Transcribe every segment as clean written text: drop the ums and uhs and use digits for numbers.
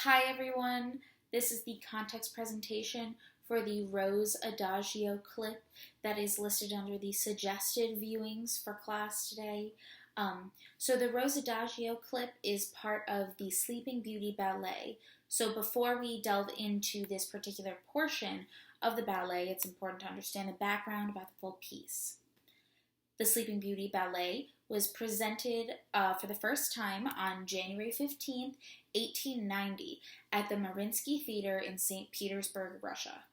Hi everyone, this is the context presentation for the Rose Adagio clip that is listed under the suggested viewings for class today. So the Rose Adagio clip is part of the Sleeping Beauty ballet. So before we delve into this particular portion of the ballet, it's important to understand the background about the full piece. The Sleeping Beauty ballet was presented for the first time on January 15th, 1890 at the Mariinsky Theater in St. Petersburg, Russia.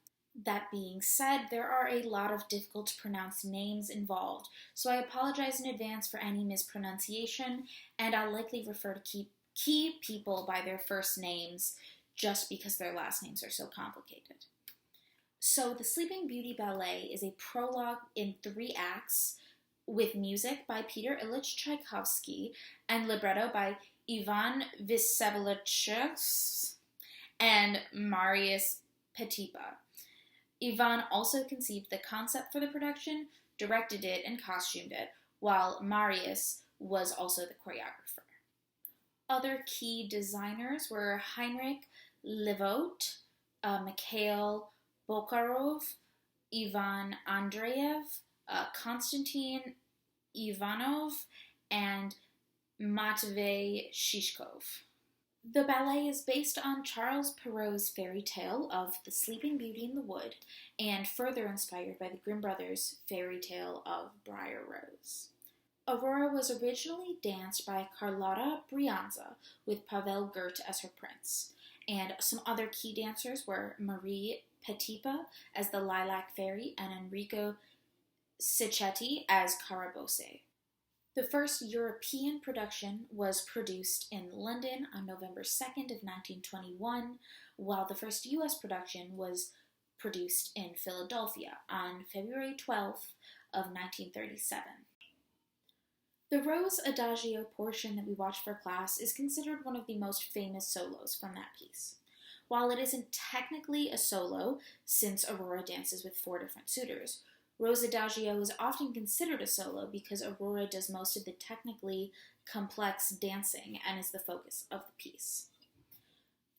That being said, there are a lot of difficult to pronounce names involved, so I apologize in advance for any mispronunciation, and I'll likely refer to key people by their first names just because their last names are so complicated. So the Sleeping Beauty ballet is a prologue in 3 acts, with music by Peter Ilyich Tchaikovsky and libretto by Ivan Vsevolodovich and Marius Petipa. Ivan also conceived the concept for the production, directed it, and costumed it, while Marius was also the choreographer. Other key designers were Heinrich Levote, Mikhail Bokharov, Ivan Andreev, Konstantin Ivanov, and Matvey Shishkov. The ballet is based on Charles Perrault's fairy tale of The Sleeping Beauty in the Wood, and further inspired by the Grimm brothers' fairy tale of Briar Rose. Aurora was originally danced by Carlotta Brianza, with Pavel Gert as her prince, and some other key dancers were Marie Petipa as the Lilac Fairy and Enrico Sicchetti as Carabosse. The first European production was produced in London on November 2nd of 1921, while the first U.S. production was produced in Philadelphia on February 12th of 1937. The Rose Adagio portion that we watched for class is considered one of the most famous solos from that piece. While it isn't technically a solo, since Aurora dances with 4 different suitors, Rose Adagio is often considered a solo because Aurora does most of the technically complex dancing and is the focus of the piece.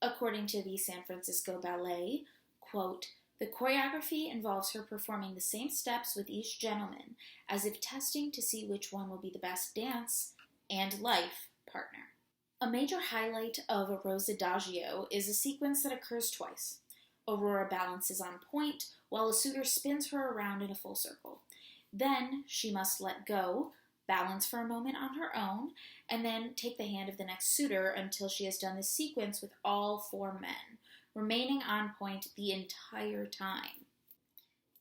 According to the San Francisco Ballet, quote, "The choreography involves her performing the same steps with each gentleman, as if testing to see which one will be the best dance and life partner." A major highlight of a Rose Adagio is a sequence that occurs twice. Aurora balances on point, while a suitor spins her around in a full circle. Then she must let go, balance for a moment on her own, and then take the hand of the next suitor until she has done this sequence with all 4 men, remaining on point the entire time.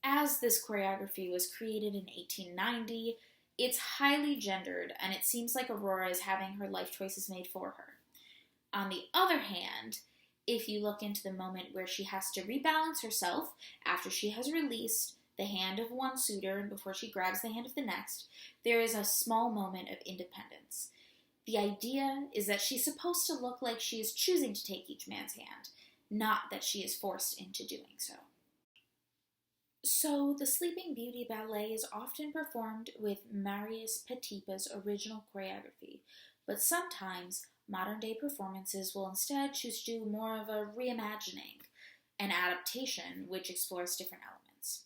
As this choreography was created in 1890, it's highly gendered, and it seems like Aurora is having her life choices made for her. On the other hand, if you look into the moment where she has to rebalance herself after she has released the hand of one suitor and before she grabs the hand of the next, there is a small moment of independence. The idea is that she's supposed to look like she is choosing to take each man's hand, not that she is forced into doing so. So, the Sleeping Beauty ballet is often performed with Marius Petipa's original choreography, but sometimes modern-day performances will instead choose to do more of a reimagining, an adaptation which explores different elements.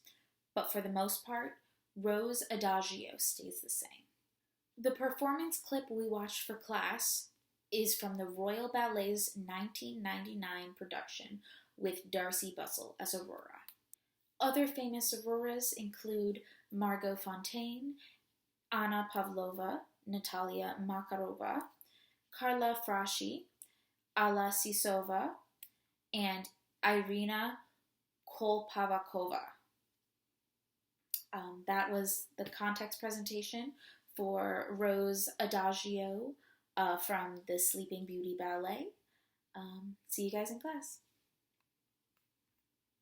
But for the most part, Rose Adagio stays the same. The performance clip we watched for class is from the Royal Ballet's 1999 production with Darcy Bussell as Aurora. Other famous Auroras include Margot Fonteyn, Anna Pavlova, Natalia Makarova, Karla Fraschi, Alla Sisova, and Irina Kolpavakova. That was the context presentation for Rose Adagio from the Sleeping Beauty ballet. See you guys in class.